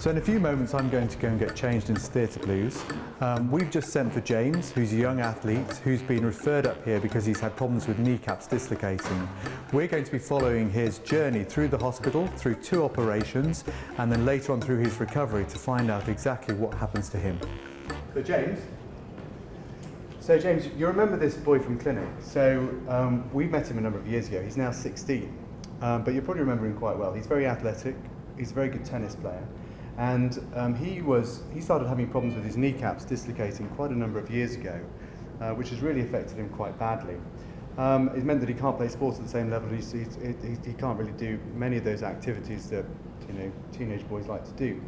So in a few moments I'm going to go and get changed into theatre blues. We've just sent for James, who's a young athlete who's been referred up here because he's had problems with kneecaps dislocating. We're going to be following his journey through the hospital, through 2 operations, and then later on through his recovery to find out exactly what happens to him. So James, you remember this boy from clinic. So we met him a number of years ago. He's now 16, but you probably remember him quite well. He's very athletic. He's a very good tennis player. And he started having problems with his kneecaps dislocating quite a number of years ago, which has really affected him quite badly. It meant that he can't play sports at the same level. He can't really do many of those activities that teenage boys like to do.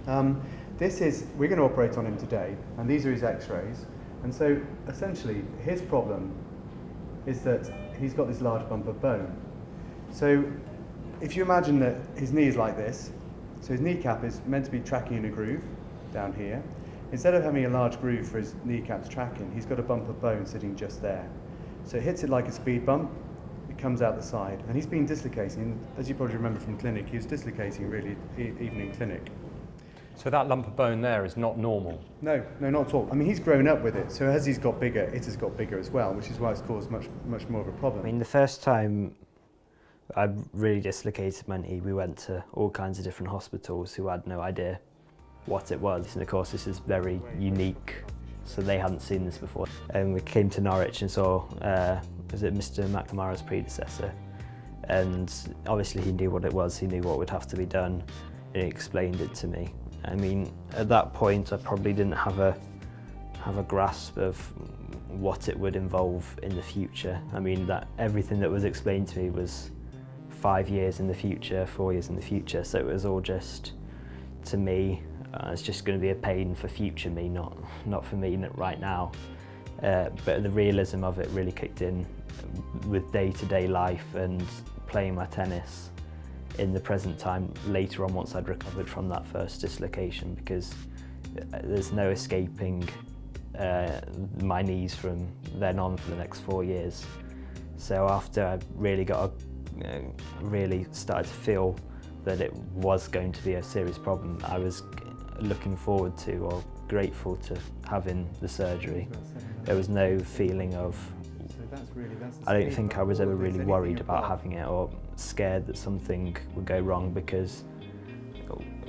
We're going to operate on him today, and these are his X-rays. And so essentially, his problem is that he's got this large bump of bone. So if you imagine that his knee is like this. So his kneecap is meant to be tracking in a groove down here. Instead of having a large groove for his kneecaps tracking, he's got a bump of bone sitting just there. So it hits it like a speed bump, it comes out the side, and he's been dislocating. As you probably remember from clinic, he was dislocating really even in clinic. So that lump of bone there is not normal? No, not at all. I mean, he's grown up with it, so as he's got bigger, it has got bigger as well, which is why it's caused much more of a problem. I mean, the first time I really dislocated my knee, we went to all kinds of different hospitals who had no idea what it was. And of course this is very unique, so they hadn't seen this before. And we came to Norwich and saw, was it Mr McNamara's predecessor? And obviously he knew what it was, he knew what would have to be done, and he explained it to me. I mean, at that point I probably didn't have a grasp of what it would involve in the future. I mean, that everything that was explained to me was 5 years in the future, 4 years in the future, so it was all just, to me, it's just going to be a pain for future me, not for me right now. But the realism of it really kicked in with day-to-day life and playing my tennis in the present time later on once I'd recovered from that first dislocation, because there's no escaping my knees from then on for the next 4 years. So after I really started to feel that it was going to be a serious problem, I was looking forward to or grateful to having the surgery. There was no feeling of, I don't think I was ever really worried about having it or scared that something would go wrong, because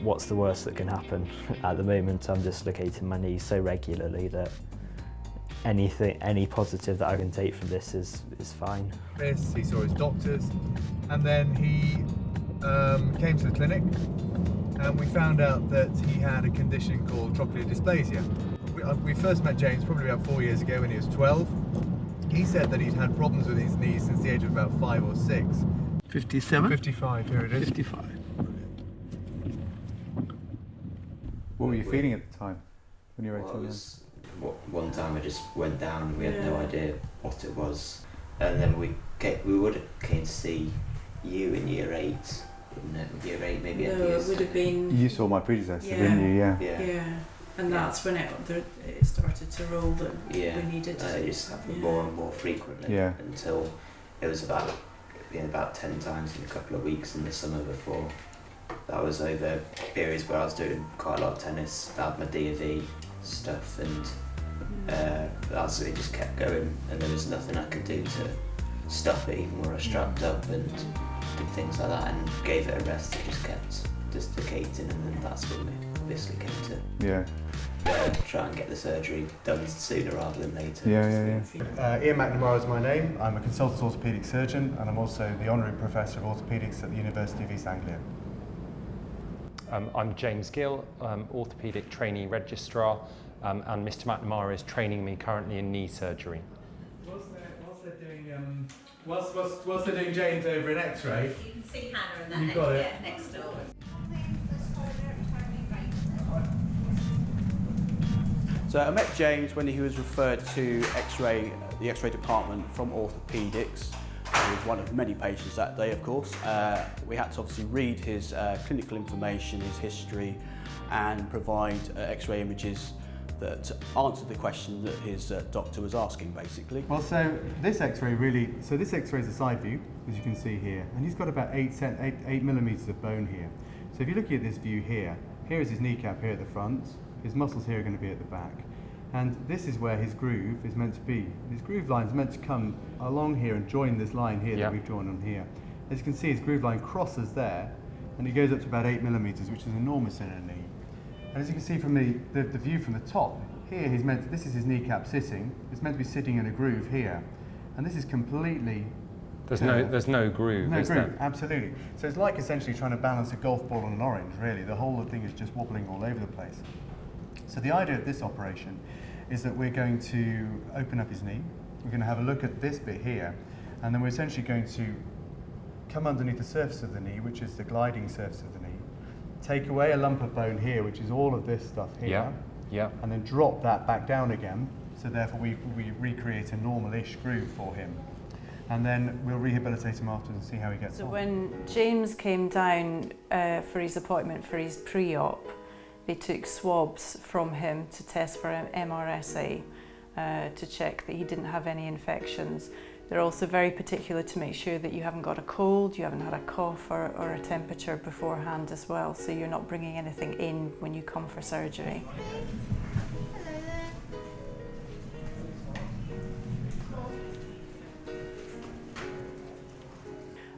what's the worst that can happen? At the moment I'm dislocating my knee so regularly that any positive that I can take from this is fine. He saw his doctors, and then he came to the clinic, and we found out that he had a condition called trochlear dysplasia. We first met James probably about 4 years ago when he was 12. He said that he'd had problems with his knees since the age of about 5 or 6. 57? 55, here it is. 55. What were you feeling at the time when you were 18? One time I just went down and we had no idea what it was, and then we would have came to see you in year 8, wouldn't it? Year 8 maybe. No, it would have been. You saw my predecessor, didn't you? Yeah. And that's when it started to roll that we needed to. It just happened more and more frequently. Until it was about 10 times in a couple of weeks in the summer before. That was over periods where I was doing quite a lot of tennis. I had my D.V. stuff, and it just kept going, and there was nothing I could do to stop it, even when I was strapped up and did things like that, and gave it a rest. It just kept dislocating, and then that's when we obviously came to try and get the surgery done sooner rather than later. Iain McNamara is my name. I'm a consultant orthopaedic surgeon, and I'm also the honorary professor of orthopaedics at the University of East Anglia. I'm James Gill, orthopaedic trainee registrar, and Mr McNamara is training me currently in knee surgery. Whilst they're doing James over an X-ray, you can see Hannah and that next door. So I met James when he was referred to the X-ray department from orthopaedics. He was one of many patients that day, of course. We had to obviously read his clinical information, his history, and provide X-ray images that answered the question that his doctor was asking, basically. Well, so this X-ray is a side view, as you can see here, and he's got about 8 millimetres of bone here. So if you're looking at this view here, here is his kneecap here at the front, his muscles here are going to be at the back. And this is where his groove is meant to be. His groove line is meant to come along here and join this line here that we've drawn on here. As you can see, his groove line crosses there, and it goes up to about 8 millimeters, which is enormous in a knee. And as you can see from the view from the top, here this is his kneecap sitting. It's meant to be sitting in a groove here. And this is completely... There's no groove, no is groove, there? absolutely. So it's like essentially trying to balance a golf ball on an orange, really. The whole thing is just wobbling all over the place. So the idea of this operation is that we're going to open up his knee. We're going to have a look at this bit here, and then we're essentially going to come underneath the surface of the knee, which is the gliding surface of the knee, take away a lump of bone here, which is all of this stuff here, and then drop that back down again, so therefore we recreate a normal-ish groove for him. And then we'll rehabilitate him afterwards and see how he gets on. So when James came down for his appointment for his pre-op, they took swabs from him to test for MRSA to check that he didn't have any infections. They're also very particular to make sure that you haven't got a cold, you haven't had a cough or a temperature beforehand as well, so you're not bringing anything in when you come for surgery.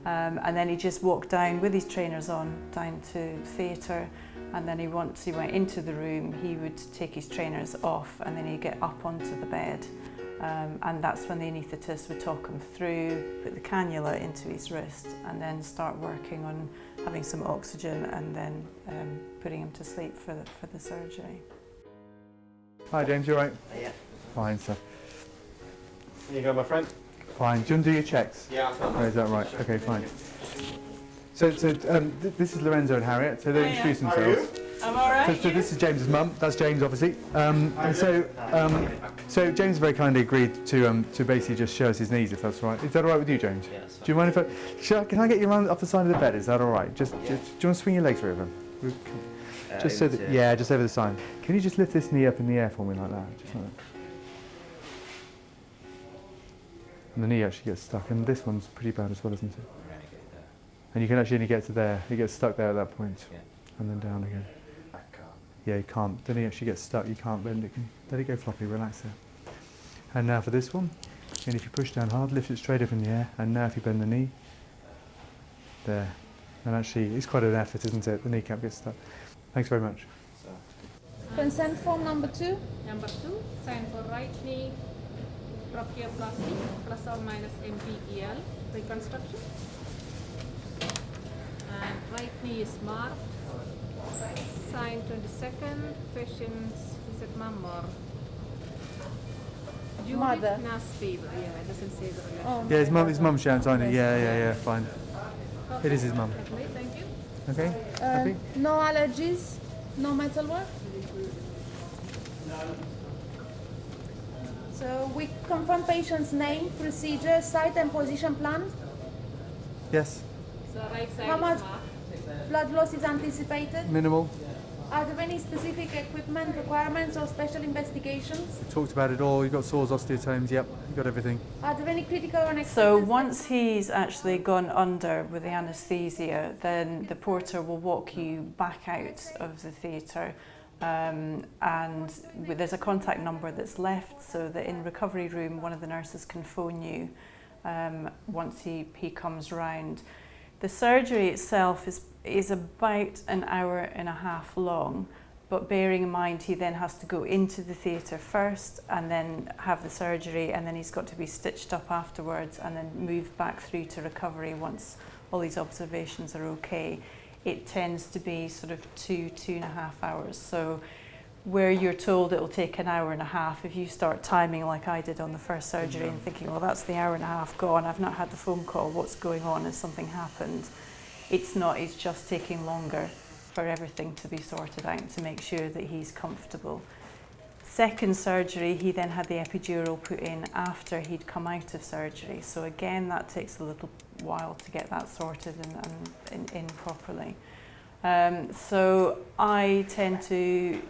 And then he just walked down with his trainers on down to theatre, and then once he went into the room he would take his trainers off and then he'd get up onto the bed, and that's when the anaesthetist would talk him through, put the cannula into his wrist and then start working on having some oxygen and then putting him to sleep for the surgery. Hi James, you alright? Yeah. Fine, sir. There you go, my friend. Fine. Do you want to do your checks? Yeah, I've done that. Oh, is that right? Okay, fine. So this is Lorenzo and Harriet. So they'll introduce themselves. I'm alright. So this is James's mum. That's James, obviously. And so James very kindly agreed to basically just show us his knees, if that's all right. Is that all right with you, James? Yes. Do you mind if can I get you around off the side of the bed? Is that all right? Do you want to swing your legs over? Just so that, just over the side. Can you just lift this knee up in the air for me like that? Just like that. And the knee actually gets stuck, and this one's pretty bad as well, isn't it? And you can actually only get to there. It gets stuck there at that point, and then down again. I can't. Yeah, you can't. The knee actually gets stuck. You can't bend it. Let it go floppy. Relax there. And now for this one. And if you push down hard, lift it straight up in the air. And now if you bend the knee, there. And actually, it's quite an effort, isn't it? The kneecap gets stuck. Thanks very much. Consent form number 2. Number 2, sign for right knee tracheoplasty plus or minus MPEL reconstruction. And right knee is marked. Sign 22nd. Patients, is it mum or Mother. Nasty? Yeah, it doesn't say the relation. Oh, Yeah, his mum's shouting, on it. Yeah, fine. It is his mum. Okay, thank you. Okay, happy? No allergies, no metal work. So we confirm patient's name, procedure, site and position planned. Yes. So right side How is much marked. blood loss is anticipated? Minimal. Are there any specific equipment requirements or special investigations? Talked about it all. You've got sores, osteotomes. Yep, you've got everything. Are there any critical or unexpected So steps? once he's actually gone under with the anaesthesia, then the porter will walk you back out of the theatre, and there's a contact number that's left so that in recovery room one of the nurses can phone you once he comes round. The surgery itself is about an hour and a half long, but bearing in mind he then has to go into the theatre first and then have the surgery, and then he's got to be stitched up afterwards and then move back through to recovery once all these observations are okay. It tends to be sort of 2.5 hours. So where you're told it will take an hour and a half, if you start timing like I did on the first surgery and thinking, well, that's the hour and a half gone, I've not had the phone call, what's going on, has something happened? It's not, it's just taking longer for everything to be sorted out to make sure that he's comfortable. Second surgery, he then had the epidural put in after he'd come out of surgery. So again, that takes a little while to get that sorted and in properly. So I tend to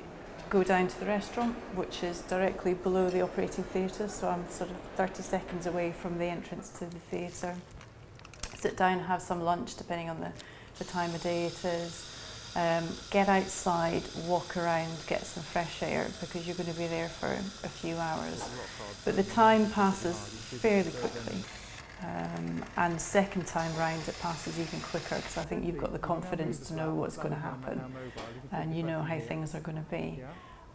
go down to the restaurant, which is directly below the operating theatre, so I'm sort of 30 seconds away from the entrance to the theatre. Sit down, have some lunch, depending on the time of day it is, Get outside, walk around, get some fresh air, because you're going to be there for a few hours. But the time passes fairly quickly. And second time round it passes even quicker, because I think you've got the confidence to know what's going to happen and you know how things are going to be.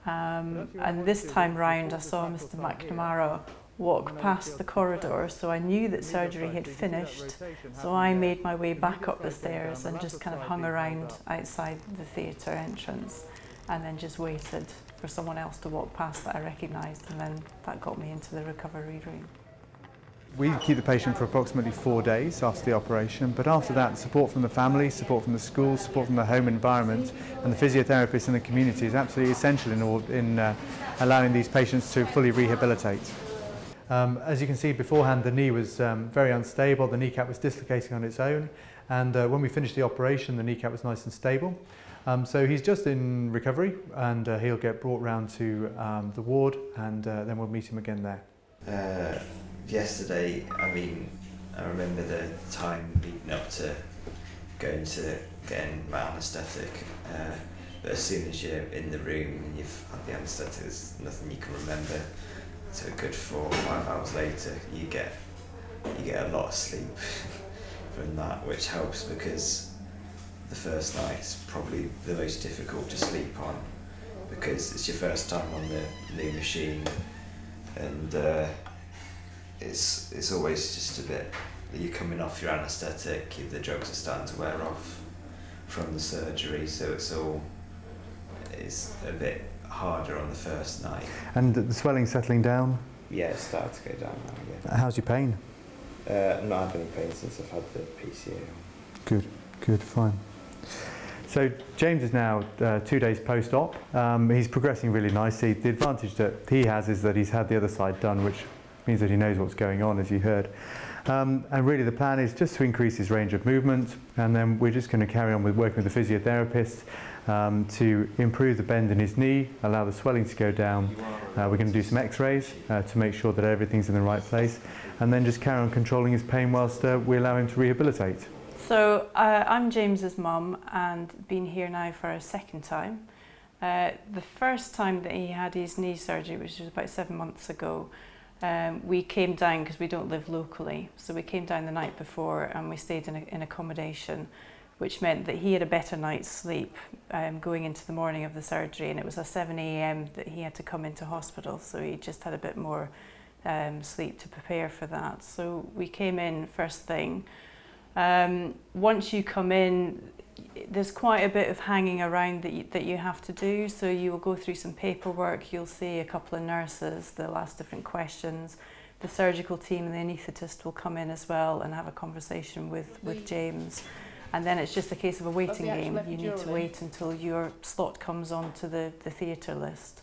And this time round I saw Mr McNamara walk past the corridor, so I knew that surgery had finished, so I made my way back up the stairs and just kind of hung around outside the theatre entrance and then just waited for someone else to walk past that I recognised, and then that got me into the recovery room. We keep the patient for approximately 4 days after the operation, but after that, support from the family, support from the school, support from the home environment and the physiotherapists in the community is absolutely essential in allowing these patients to fully rehabilitate. As you can see beforehand, the knee was very unstable, the kneecap was dislocating on its own, and when we finished the operation the kneecap was nice and stable. So he's just in recovery, and he'll get brought round to the ward, and then we'll meet him again there. Yesterday, I remember the time leading up to going to getting my anaesthetic, but as soon as you're in the room and you've had the anaesthetic, there's nothing you can remember. So a good 4 or 5 hours later, you get a lot of sleep from that, which helps, because the first night's probably the most difficult to sleep on, because it's your first time on the new machine, and it's always just a bit, you're coming off your anaesthetic, the drugs are starting to wear off from the surgery, so it's a bit harder on the first night. And the swelling settling down? Yeah, it's started to go down now, yeah. How's your pain? I've not had any pain since I've had the PCA. Good, fine. So James is now 2 days post-op. He's progressing really nicely. The advantage that he has is that he's had the other side done, which means that he knows what's going on, as you heard. And really the plan is just to increase his range of movement, and then we're just going to carry on with working with the physiotherapist to improve the bend in his knee, allow the swelling to go down. We're going to do some x-rays to make sure that everything's in the right place, and then just carry on controlling his pain whilst we allow him to rehabilitate. So I'm James's mum and been here now for a second time. The first time that he had his knee surgery, which was about 7 months ago, we came down because we don't live locally. So we came down the night before and we stayed in accommodation, which meant that he had a better night's sleep going into the morning of the surgery, and it was at 7 AM that he had to come into hospital, so he just had a bit more sleep to prepare for that. So we came in first thing. Once you come in, there's quite a bit of hanging around that you have to do, so you will go through some paperwork, you'll see a couple of nurses, they'll ask different questions. The surgical team and the anaesthetist will come in as well and have a conversation with James. And then it's just a case of a waiting game. You need to wait until your slot comes onto the theatre list.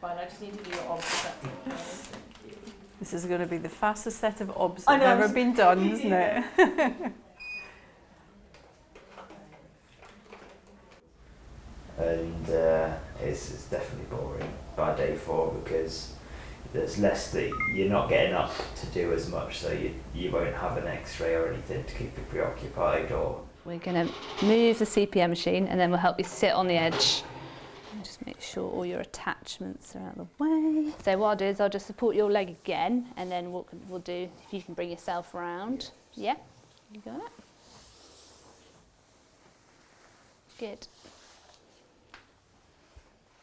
Fine, I just need to do your obs. This is going to be the fastest set of obs that's ever been done, isn't it? And it's definitely boring by day 4, because there's less that you're not getting up to do as much, so you won't have an x-ray or anything to keep you preoccupied. Or we're going to move the CPM machine, and then we'll help you sit on the edge. And just make sure all your attachments are out of the way. So what I'll do is I'll just support your leg again, and then what we'll do, if you can bring yourself around. Yeah, you got it. Good.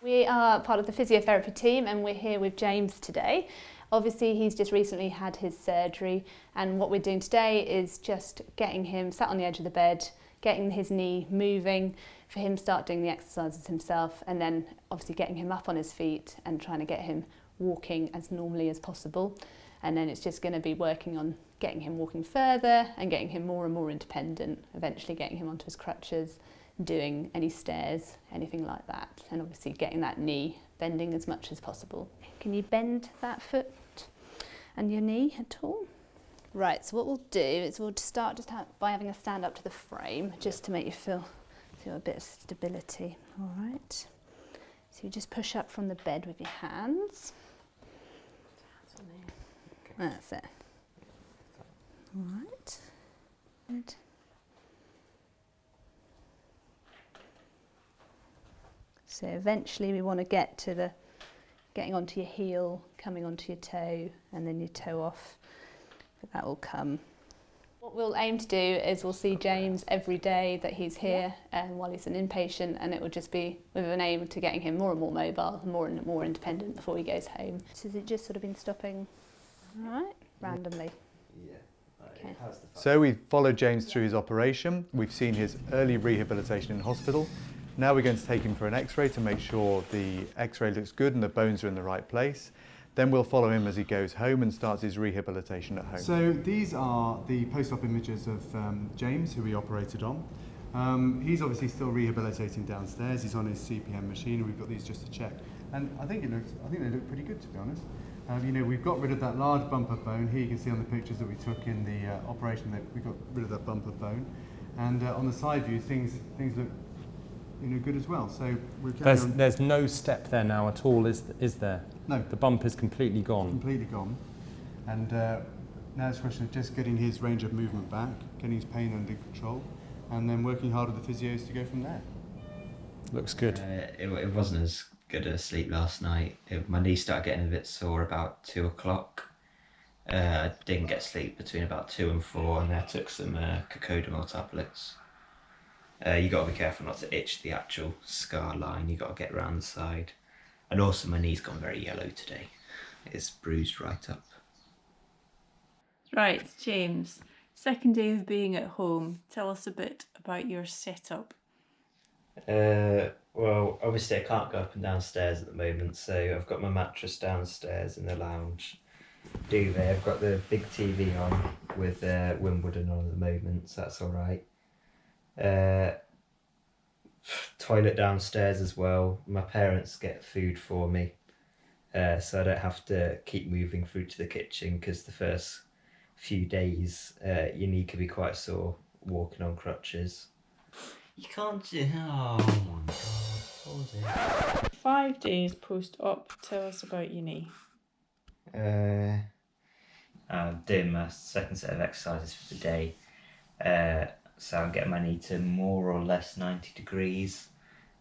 We are part of the physiotherapy team, and we're here with James today. Obviously he's just recently had his surgery, and what we're doing today is just getting him sat on the edge of the bed, getting his knee moving, for him to start doing the exercises himself, and then obviously getting him up on his feet and trying to get him walking as normally as possible. And then it's just going to be working on getting him walking further and getting him more and more independent, eventually getting him onto his crutches, doing any stairs, anything like that, and obviously getting that knee bending as much as possible. Can you bend that foot and your knee at all? Right, so what we'll do is we'll start by having a stand up to the frame, just to make you feel a bit of stability. All right, so you just push up from the bed with your hands. That's it. All right. Good. So eventually we want to get to the getting onto your heel, coming onto your toe, and then your toe off. But that will come. What we'll aim to do is we'll see James every day that he's here while he's an inpatient, and it will just be with an aim to getting him more and more mobile, more and more independent before he goes home. So has it just sort of been stopping, all right, randomly? Yeah. Okay. So we've followed James through his operation. We've seen his early rehabilitation in hospital. Now we're going to take him for an x-ray to make sure the x-ray looks good and the bones are in the right place. Then we'll follow him as he goes home and starts his rehabilitation at home. So these are the post-op images of James, who we operated on. He's obviously still rehabilitating downstairs. He's on his CPM machine. We've got these just to check, and I think they look pretty good, to be honest. You know, we've got rid of that large bumper bone. Here you can see on the pictures that we took in the operation that we got rid of that bumper bone, and on the side view, things look, you know, good as well. So we're there's no step there now at all, is there? No. The bump is completely gone. Completely gone. And now it's a question of just getting his range of movement back, getting his pain under control, and then working hard with the physios to go from there. Looks good. It wasn't as good a sleep last night. My knee started getting a bit sore about 2 o'clock. I didn't get sleep between about 2 and 4, and then I took some cocodamol tablets. You got to be careful not to itch the actual scar line. You got to get around the side. And also my knee's gone very yellow today. It's bruised right up. Right, James, second day of being at home. Tell us a bit about your setup. Well, obviously I can't go up and downstairs at the moment, so I've got my mattress downstairs in the lounge. Duvet, I've got the big TV on with Wimbledon on at the moment, so that's alright. Toilet downstairs as well. My parents get food for me, so I don't have to keep moving through to the kitchen, because the first few days your knee can be quite sore walking on crutches. You can't do... Oh my god, pause it. 5 days post-op, tell us about your knee. I'm doing my second set of exercises for the day, so I'm getting my knee to more or less 90 degrees,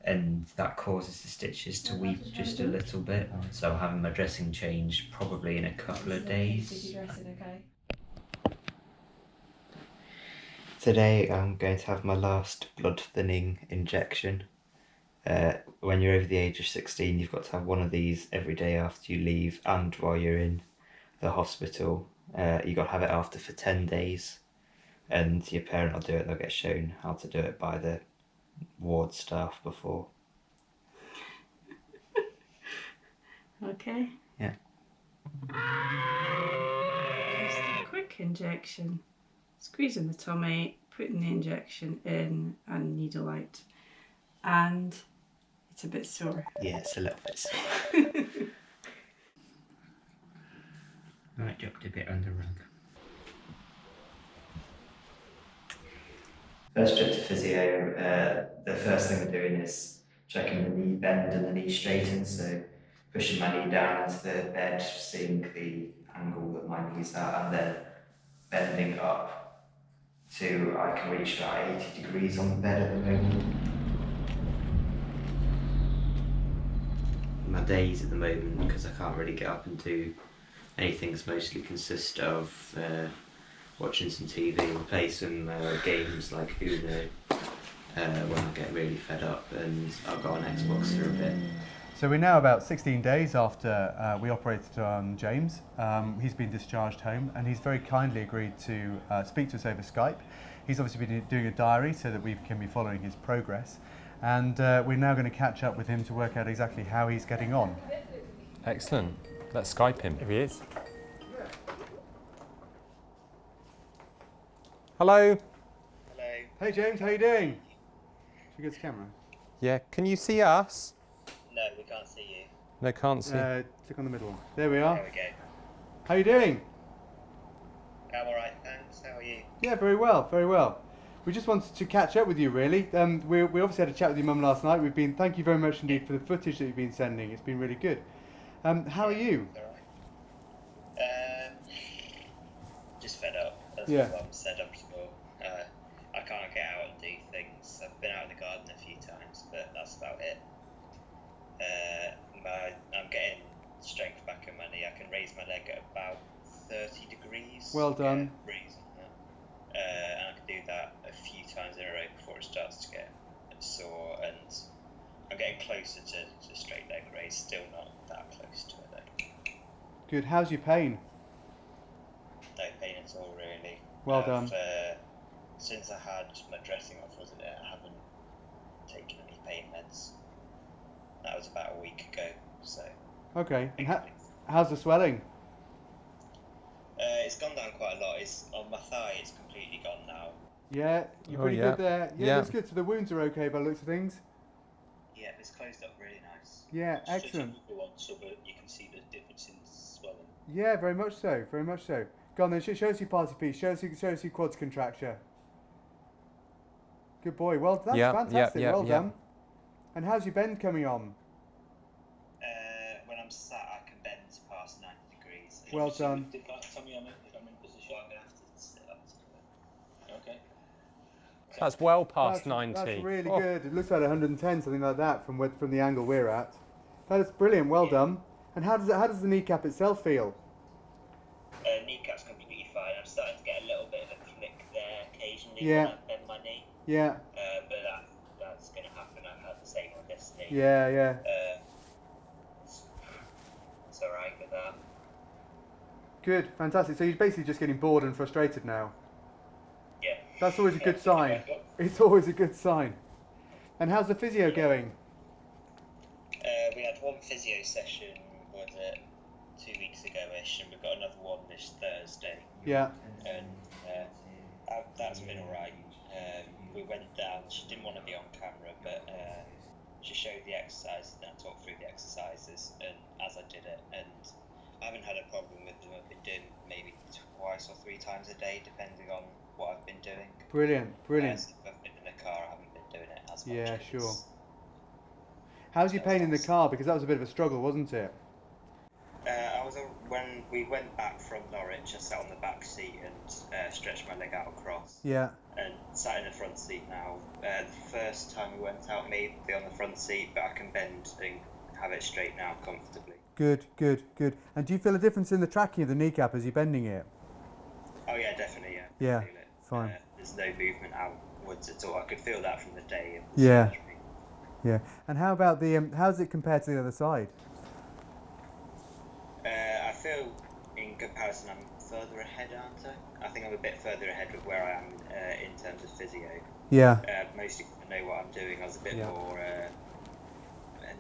and that causes the stitches to weep just a little bit, so I'm having my dressing changed probably in a couple of days. Today I'm going to have my last blood thinning injection. When you're over the age of 16, you've got to have one of these every day after you leave and while you're in the hospital. You've got to have it after for 10 days, and your parent will do it. They'll get shown how to do it by the ward staff before. Okay. Yeah. Just a quick injection. Squeezing the tummy, putting the injection in and needle out. And it's a bit sore. Yeah, it's a little bit sore. Right, dropped a bit on the rug. First trip to physio, the first thing we're doing is checking the knee bend and the knee straighten, so pushing my knee down into the bed, seeing the angle that my knee's at, and then bending up to I can reach about 80 degrees on the bed at the moment. My days at the moment, because I can't really get up and do anything, mostly consist of watching some TV and play some games like Uno when I get really fed up, and I've got an Xbox for a bit. So we're now about 16 days after we operated on James. He's been discharged home, and he's very kindly agreed to speak to us over Skype. He's obviously been doing a diary so that we can be following his progress, and we're now going to catch up with him to work out exactly how he's getting on. Excellent. Let's Skype him. Here he is. Hello. Hello. Hey James, how you doing? Should we go to the camera? Yeah, can you see us? No, we can't see you. No, can't see. Click on the middle one. There we are. There we go. How you doing? I'm alright, thanks. How are you? Yeah, very well, very well. We just wanted to catch up with you, really. We obviously had a chat with your mum last night. Thank you very much indeed for the footage that you've been sending. It's been really good. How are you? Alright. Just fed up, as Yeah. my mum said up before. I can't get out and do things. I've been out in the garden a few times, but that's about it. I'm getting strength back in my knee. I can raise my leg at about 30 degrees. Well done. Raising that. And I can do that a few times in a row before it starts to get sore, and I'm getting closer to straight leg raise, still not that close to it though. Good. How's your pain? No pain at all, really. Well done. Since I had my dressing off, wasn't it? I haven't taken any pain meds. That was about a week ago, so. Okay. And how's the swelling? It's gone down quite a lot. It's on my thigh. It's completely gone now. Yeah, you're pretty good there. Yeah, that's good. So the wounds are okay by the looks of things. Yeah, it's closed up really nice. Yeah, excellent. So that you can see the difference in swelling. Yeah, very much so. Very much so. Go on then. Show us your party piece. Show us your quads contracture. Good boy. Well, that's fantastic. Well done. And how's your bend coming on? When I'm sat, I can bend past 90 degrees. Well done. Tell me I'm in position. I'm going to have to sit up to it. Okay. That's well past 90. That's really good. It looks like 110, something like that, from the angle we're at. That is brilliant. Well done. And how does the kneecap itself feel? Kneecap's completely fine. I'm starting to get a little bit of a click there occasionally Yeah. when I bend my knee. Yeah. But that's going to happen. I've had the same on this knee. Yeah. It's alright with that. Good. Fantastic. So you're basically just getting bored and frustrated now. Yeah. That's always a good sign. It's always a good sign. And how's the physio going? We had one physio session, was it 2 weeks ago-ish, and we've got another one this Thursday. Yeah. And that's been alright. We went down, she didn't want to be on camera, but she showed the exercises and I talked through the exercises, and as I did it, and I haven't had a problem with them. I've been doing maybe twice or 3 times a day, depending on what I've been doing. Brilliant. Since I've been in the car, I haven't been doing it as much. Yeah, sure. How's your pain in the car? Because that was a bit of a struggle, wasn't it? When we went back from Norwich, I sat on the back seat and stretched my leg out across. Yeah. And sat in the front seat now. The first time we went out, maybe on the front seat, but I can bend and have it straight now comfortably. Good. And do you feel a difference in the tracking of the kneecap as you're bending it? Oh yeah, definitely, yeah. Yeah, I feel it. fine. There's no movement outwards at all. I could feel that from the day. Yeah. And how about how does it compare to the other side? I feel, in comparison, I'm further ahead, aren't I? I think I'm a bit further ahead of where I am in terms of physio. Yeah. Mostly I know what I'm doing. I was a bit more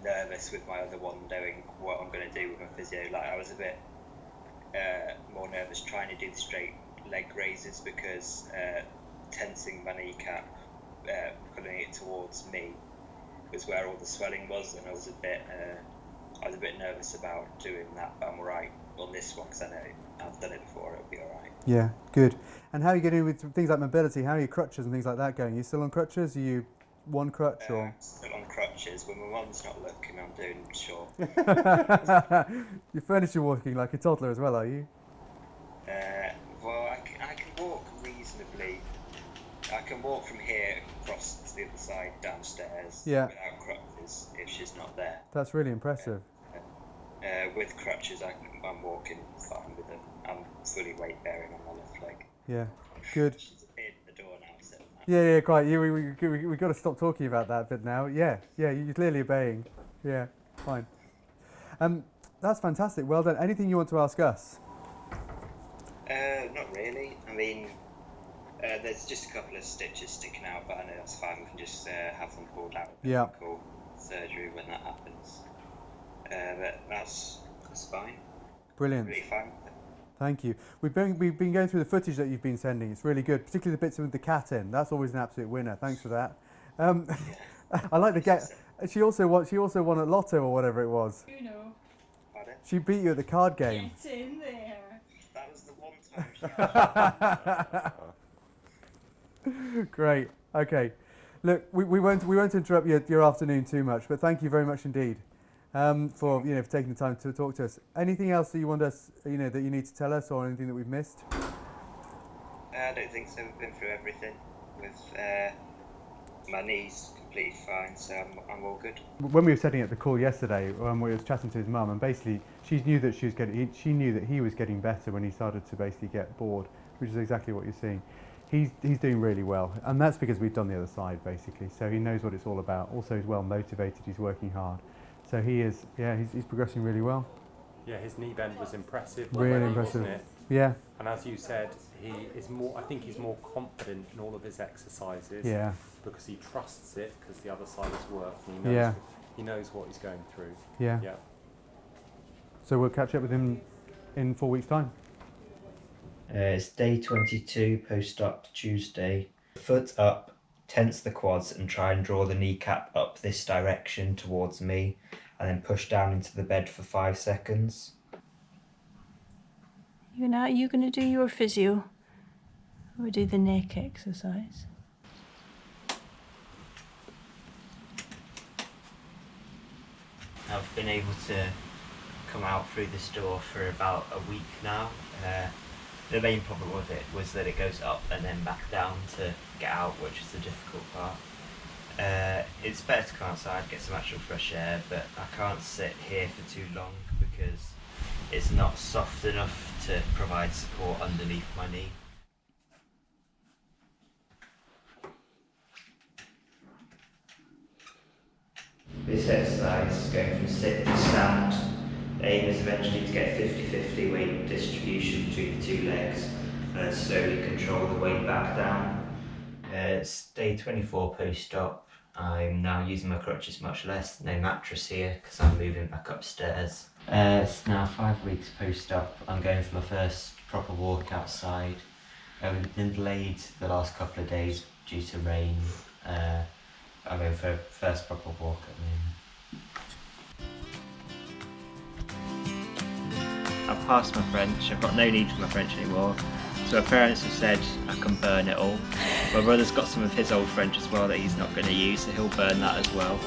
nervous with my other one, knowing what I'm going to do with my physio. Like, I was a bit more nervous trying to do the straight leg raises because tensing my kneecap, pulling it towards me, was where all the swelling was, and I was a bit nervous about doing that, but I'm alright on this one because I know I've done it before. It'll be alright. Yeah, good. And how are you getting with things like mobility? How are your crutches and things like that going? Are you still on crutches? Are you one crutch or? Still on crutches. When my mum's not looking, I'm doing sure. You're furniture walking like a toddler as well, are you? Well, I can walk reasonably. I can walk from here across to the other side downstairs without crutches if she's not there. That's really impressive. With crutches, I'm walking fine with them. I'm fully weight bearing on my left leg. Yeah, good. She's appeared at the door now, so. Yeah, quite. We got to stop talking about that bit now. Yeah, you're clearly obeying. Yeah, fine. That's fantastic. Well done. Anything you want to ask us? Not really. I mean, there's just a couple of stitches sticking out, but I know that's fine. We can just have them pulled out. Yeah. Call surgery when that happens. But that's fine. Brilliant. Really fine. Thank you. We've been going through the footage that you've been sending. It's really good, particularly the bits with the cat in. That's always an absolute winner. Thanks for that. I like the get. She also won at Lotto or whatever it was. You know. Pardon? She beat you at the card game. Get in there. That was the one time. Great. Okay. Look, we won't interrupt your afternoon too much, but thank you very much indeed for taking the time to talk to us. Anything else that you want us, that you need to tell us, or anything that we've missed? I don't think so. We've been through everything. With my knees completely fine, so I'm all good. When we were setting up the call yesterday, we were chatting to his mum, and basically she knew that she knew that he was getting better when he started to basically get bored, which is exactly what you're seeing. He's doing really well, and that's because we've done the other side basically. So he knows what it's all about. Also, he's well motivated. He's working hard. So he's progressing really well. Yeah, his knee bend was impressive. Really impressive. Wasn't it? Yeah. And as you said, he is more. I think he's more confident in all of his exercises. Yeah. Because he trusts it, because the other side has worked. And he knows. He knows what he's going through. Yeah. Yeah. So we'll catch up with him in 4 weeks' time. It's day 22, post-op Tuesday. Foot up, tense the quads and try and draw the kneecap up this direction towards me, and then push down into the bed for 5 seconds. You're going to do your physio or do the neck exercise? I've been able to come out through this door for about a week now. The main problem with it was that it goes up and then back down to get out, which is the difficult part. It's better to come outside, get some actual fresh air, but I can't sit here for too long because it's not soft enough to provide support underneath my knee. This exercise, going from sit to stand, the aim is eventually to get 50-50 weight distribution between the 2 legs and then slowly control the weight back down. It's day 24 post-op. I'm now using my crutches much less, no mattress here because I'm moving back upstairs. It's now 5 weeks post-op. I'm going for my first proper walk outside. I've been delayed the last couple of days due to rain. I'm going for a first proper walk at the moment. I've passed my French. I've got no need for my French anymore. So my parents have said I can burn it all. My brother's got some of his old French as well that he's not going to use, so he'll burn that as well.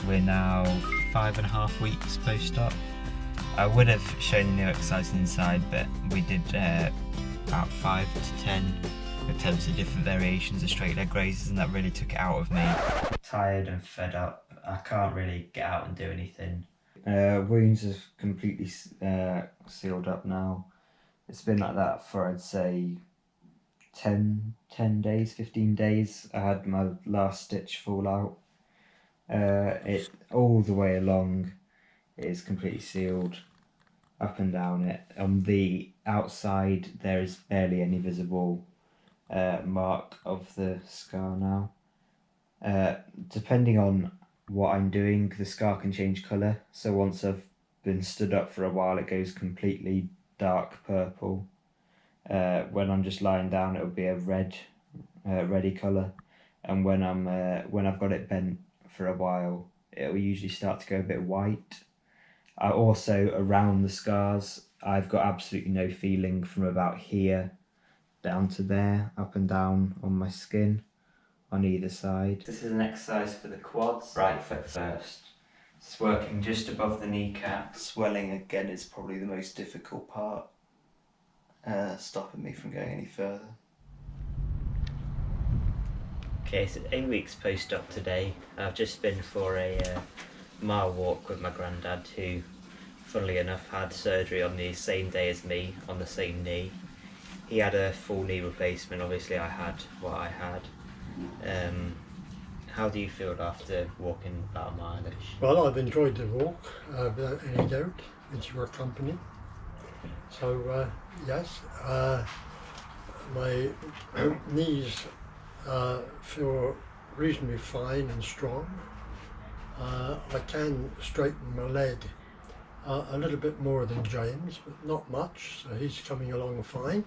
We're now 5.5 weeks post-op. I would have shown the new exercise inside, but we did about 5 to 10 attempts at different variations of straight leg raises, and that really took it out of me. Tired and fed up. I can't really get out and do anything. Wounds have completely sealed up now. It's been like that for, I'd say, 10 days, 15 days. I had my last stitch fall out. It all the way along it is completely sealed, up and down it. On the outside there is barely any visible mark of the scar now. Depending on what I'm doing, the scar can change colour. So once I've been stood up for a while, it goes completely dark purple. When I'm just lying down, it'll be a reddy colour, and when I've got it bent for a while, it will usually start to go a bit white. Also, around the scars, I've got absolutely no feeling from about here down to there, up and down on my skin on either side. This is an exercise for the quads. Right foot first. It's working just above the kneecap. Swelling again is probably the most difficult part, stopping me from going any further. Okay, so 8 weeks post-op today. I've just been for a mile walk with my granddad, who, funnily enough, had surgery on the same day as me, on the same knee. He had a full knee replacement, obviously I had what I had. How do you feel after walking about a mile-ish? Well, I've enjoyed the walk, without any doubt, with your company. So, yes, my knees feel reasonably fine and strong. I can straighten my leg a little bit more than James, but not much, so he's coming along fine.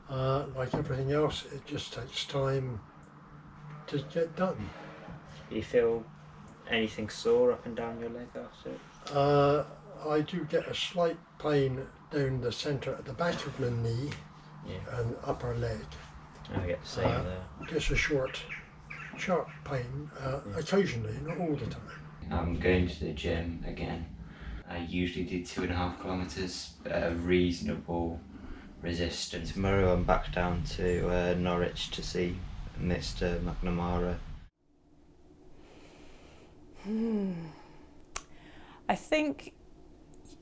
Like everything else, it just takes time to get done. Do you feel anything sore up and down your leg after it? I do get a slight pain down the centre at the back of my knee and upper leg. I get the same there. Just a short, sharp pain, occasionally, not all the time. I'm going to the gym again. I usually do 2.5 kilometres, at a reasonable resistance. Tomorrow I'm back down to Norwich to see Mr McNamara? I think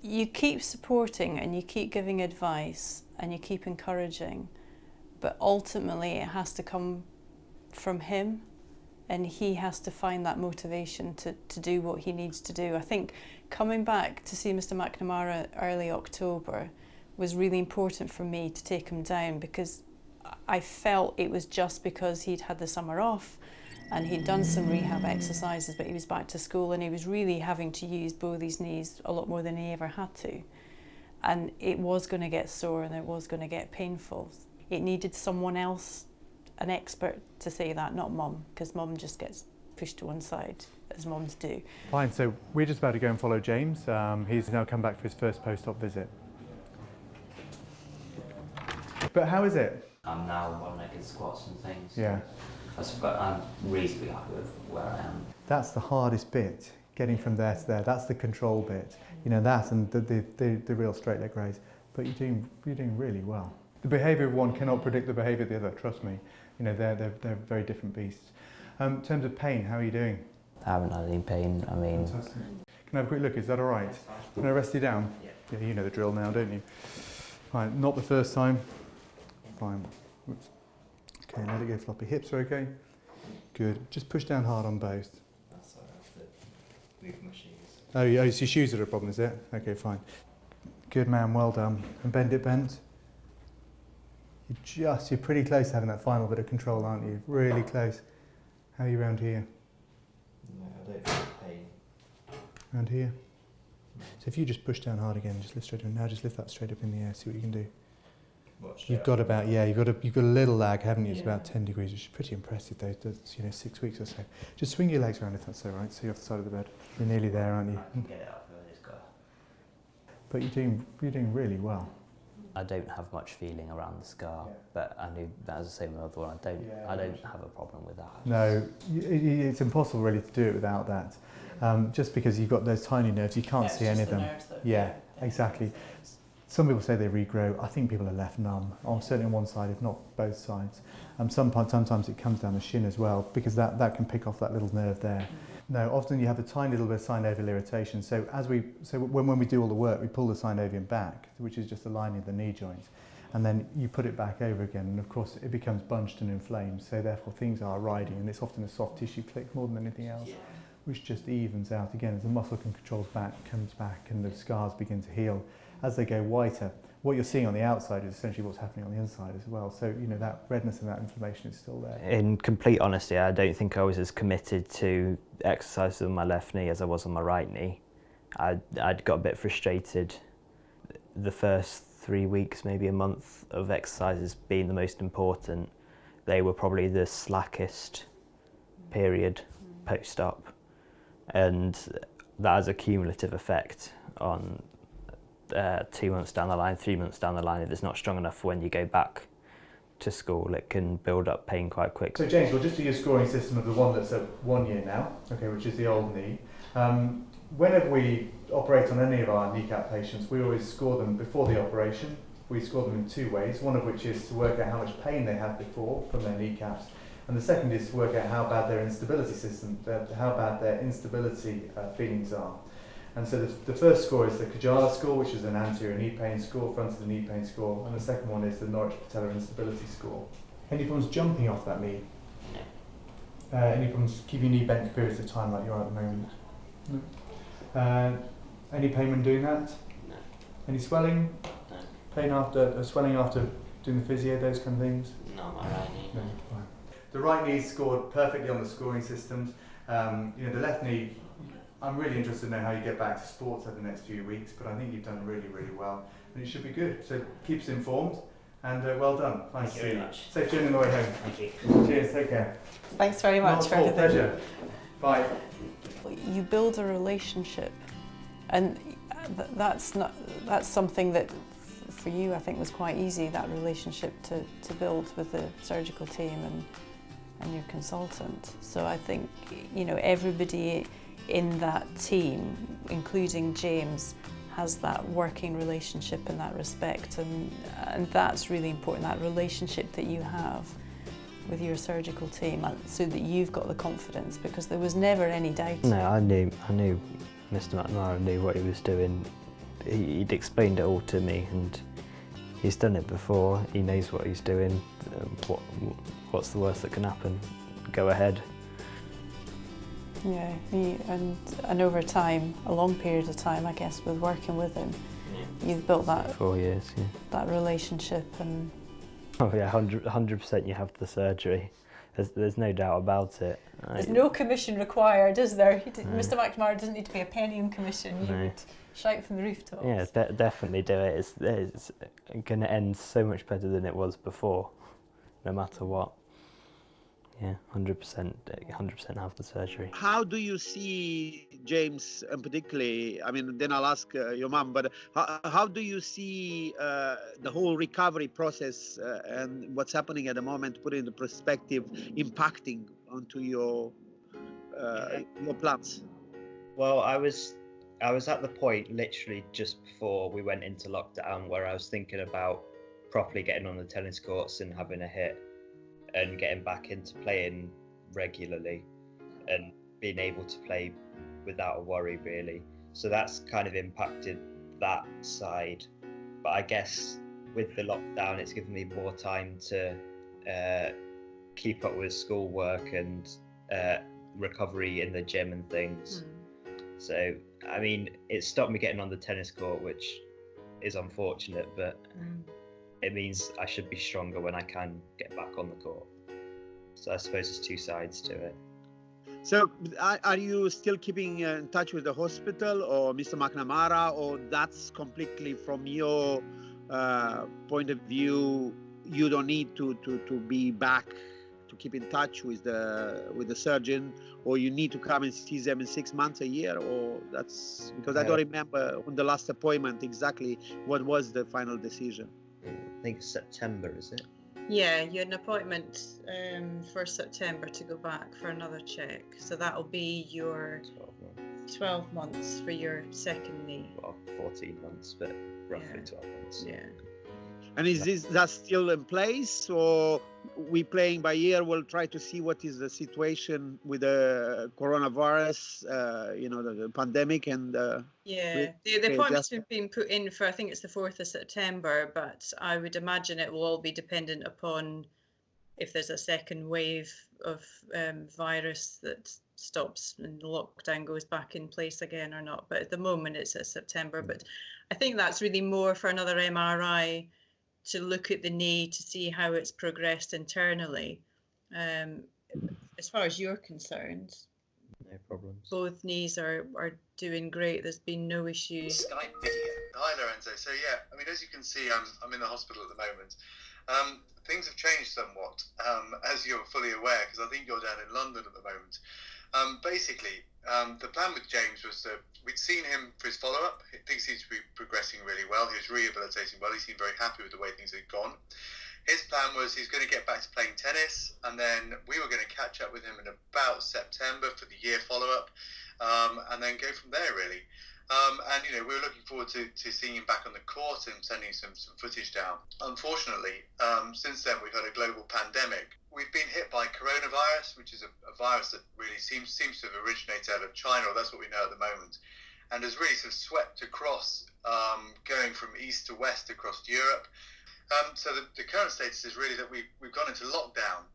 you keep supporting and you keep giving advice and you keep encouraging, but ultimately it has to come from him, and he has to find that motivation to do what he needs to do. I think coming back to see Mr McNamara early October was really important for me to take him down, because I felt it was just because he'd had the summer off and he'd done some rehab exercises, but he was back to school and he was really having to use both his knees a lot more than he ever had to. And it was going to get sore and it was going to get painful. It needed someone else, an expert, to say that, not Mum, because Mum just gets pushed to one side, as mums do. Fine, so we're just about to go and follow James. He's now come back for his first post-op visit. But how is it? I'm now one-legged squats and things. Yeah. I'm reasonably happy with where I am. That's the hardest bit, getting from there to there. That's the control bit. You know, that and the real straight leg raise. But you're doing really well. The behaviour of one cannot predict the behaviour of the other, trust me. You know, they're very different beasts. In terms of pain, how are you doing? I haven't had any pain, I mean... Fantastic. Can I have a quick look, is that all right? Can I rest you down? Yeah, you know the drill now, don't you? Right, not the first time. Fine. Oops. Okay, let it go floppy. Hips are okay? Good. Just push down hard on both. That's all right, I have to move my shoes. Oh, it's your shoes that are a problem, is it? Okay, fine. Good man, well done. And bend it bent. You're pretty close to having that final bit of control, aren't you? Really close. How are you around here? No, I don't feel pain. Around here? So if you just push down hard again, just lift straight up. Now just lift that straight up in the air, see what you can do. You've got about, you've got a little lag, haven't you? It's about 10 degrees, which is pretty impressive though. That's, 6 weeks or so. Just swing your legs around if that's all right. So you're off the side of the bed. You're nearly there, aren't you? I can get it up, but it's got... But you're doing really well. I don't have much feeling around the scar, but I knew that was the same with the other one. I don't have a problem with that. No, it's impossible really to do it without that. Just because you've got those tiny nerves, you can't see any of them. Yeah, exactly. Some people say they regrow. I think people are left numb, on certainly on one side, if not both sides. Sometimes it comes down the shin as well, because that can pick off that little nerve there. No, often you have a tiny little bit of synovial irritation. So when we do all the work, we pull the synovium back, which is just the lining of the knee joint, and then you put it back over again, and of course it becomes bunched and inflamed. So therefore things are riding, and it's often a soft tissue click more than anything else, which just evens out again as the muscle controls back, comes back, and the scars begin to heal. As they go whiter, what you're seeing on the outside is essentially what's happening on the inside as well. So, that redness and that inflammation is still there. In complete honesty, I don't think I was as committed to exercises on my left knee as I was on my right knee. I'd got a bit frustrated. The first 3 weeks, maybe a month of exercises being the most important, they were probably the slackest period post-op. And that has a cumulative effect on 2 months down the line, 3 months down the line. If it's not strong enough when you go back to school, it can build up pain quite quick. So James, we'll just do your scoring system of the one that's at 1 year now, okay, which is the old knee. Whenever we operate on any of our kneecap patients, we always score them before the operation. We score them in 2 ways, one of which is to work out how much pain they had before from their kneecaps, and the second is to work out how bad their instability feelings are. And so the first score is the Kajala score, which is an anterior knee pain score, front of the knee pain score, and the second one is the Norwich patellar instability score. Any problems jumping off that knee? No. Any problems keeping your knee bent for periods of time like you are at the moment? No. Any pain when doing that? No. Any swelling? No. Pain after, swelling after doing the physio, those kind of things? No, my right knee. No. Fine. The right knee scored perfectly on the scoring systems. The left knee, I'm really interested to know how you get back to sports over the next few weeks, but I think you've done really, really well, and it should be good. So keep us informed, and well done. Nice to see you. Safe journey on the way home. Thank you. Cheers, take care. Thanks very much for everything. Pleasure. Bye. You build a relationship, and that's something that for you I think was quite easy, that relationship to build with the surgical team and your consultant. So I think everybody in that team, including James, has that working relationship and that respect, and that's really important, that relationship that you have with your surgical team so that you've got the confidence, because there was never any doubt? No, I knew Mr McNamara knew what he was doing. He'd explained it all to me, and he's done it before. He knows what he's doing. What's the worst that can happen? Go ahead. Yeah, and over time, a long period of time, I guess, with working with him, you've built that 4 years, yeah. That relationship. And oh yeah, 100% you have the surgery. There's no doubt about it. There's no commission required, is there? Mr McNamara doesn't need to pay a penny in commission. You would shout from the rooftops. Yeah, definitely do it. It's going to end so much better than it was before, no matter what. Yeah, 100% have the surgery. How do you see James, and particularly, I mean, then I'll ask your mum, but how do you see the whole recovery process and what's happening at the moment, put into perspective, impacting onto your plans? Well, I was at the point literally just before we went into lockdown where I was thinking about properly getting on the tennis courts and having a hit and getting back into playing regularly and being able to play without a worry, really. So that's kind of impacted that side. But I guess with the lockdown, it's given me more time to keep up with schoolwork and recovery in the gym and things. So, I mean, it stopped me getting on the tennis court, which is unfortunate, but it means I should be stronger when I can get back on the court. So I suppose there's two sides to it. So are you still keeping in touch with the hospital or Mr. McNamara, or that's completely from your point of view, you don't need to be back to keep in touch with the surgeon, or you need to come and see them in 6 months, a year, or that's because I don't remember on the last appointment exactly what was the final decision. I think it's September, is it? Yeah, you had an appointment for September to go back for another check. So that'll be your 12 months for your second knee. Well, 14 months, but roughly 12 months. Yeah. And is that still in place, or we playing by ear? We'll try to see what is the situation with the coronavirus, the pandemic, and the appointment's been put in for, I think it's the 4th of September, but I would imagine it will all be dependent upon if there's a second wave of virus that stops and the lockdown goes back in place again or not. But at the moment it's at September. But I think that's really more for another MRI to look at the knee to see how it's progressed internally. As far as you're concerned, no problems. Both knees are doing great. There's been no issues. Skype video. Hi Laurentiu. So yeah, I mean, as you can see, I'm in the hospital at the moment. Things have changed somewhat, as you're fully aware, because I think you're down in London at the moment. Basically, the plan with James was that we'd seen him for his follow-up. Things seemed to be progressing really well. He was rehabilitating well. He seemed very happy with the way things had gone. His plan was he's going to get back to playing tennis, and then we were going to catch up with him in about September for the year follow-up, and then go from there, really. And we were looking forward to seeing him back on the court and sending some footage down. Unfortunately, since then we've had a global pandemic. We've been hit by coronavirus, which is a virus that really seems to have originated out of China, or that's what we know at the moment, and has really sort of swept across, going from east to west across Europe. So the current status is really that we've gone into lockdown.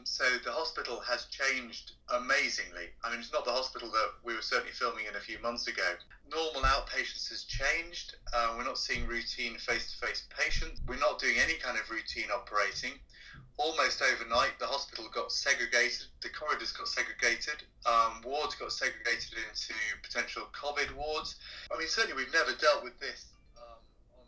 So the hospital has changed amazingly. I mean, it's not the hospital that we were certainly filming in a few months ago. Normal outpatients has changed. We're not seeing routine face-to-face patients. We're not doing any kind of routine operating. Almost overnight, the hospital got segregated. The corridors got segregated. Wards got segregated into potential COVID wards. I mean, certainly we've never dealt with this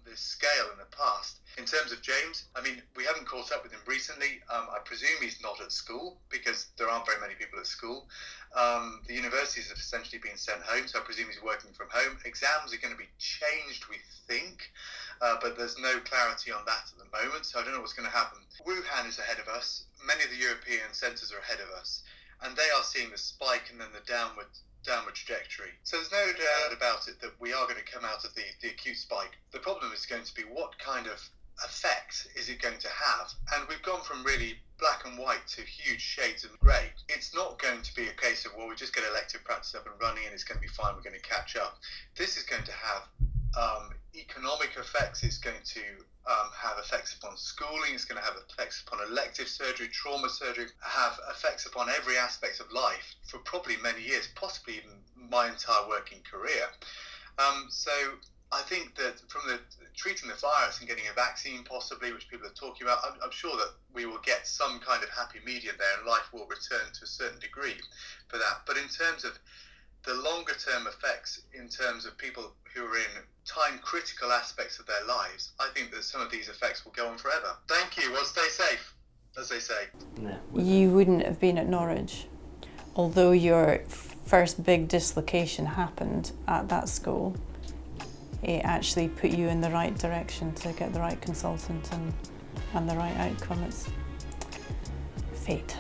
this scale in the past. In terms of James, I mean, we haven't caught up with him recently. I presume he's not at school because there aren't very many people at school. The universities have essentially been sent home, so I presume he's working from home. Exams are going to be changed, we think, but there's no clarity on that at the moment, so I don't know what's going to happen. Wuhan is ahead of us. Many of the European centres are ahead of us, and they are seeing the spike and then the downward trajectory. So there's no doubt about it that we are going to come out of the acute spike. The problem is going to be what kind of effect is it going to have? And we've gone from really black and white to huge shades of grey. It's not going to be a case of, well, we just get elective practice up and running and it's going to be fine, we're going to catch up. This is going to have economic effects, it's going to have effects upon schooling, it's going to have effects upon elective surgery, trauma surgery, have effects upon every aspect of life for probably many years, possibly even my entire working career. So I think that from the treating the virus and getting a vaccine possibly, which people are talking about, I'm sure that we will get some kind of happy medium there and life will return to a certain degree for that. But in terms of the longer term effects, in terms of people who are in time critical aspects of their lives, I think that some of these effects will go on forever. Thank you. Well, stay safe, as they say. You wouldn't have been at Norwich, although your first big dislocation happened at that school. It actually put you in the right direction to get the right consultant and the right outcome. It's fate.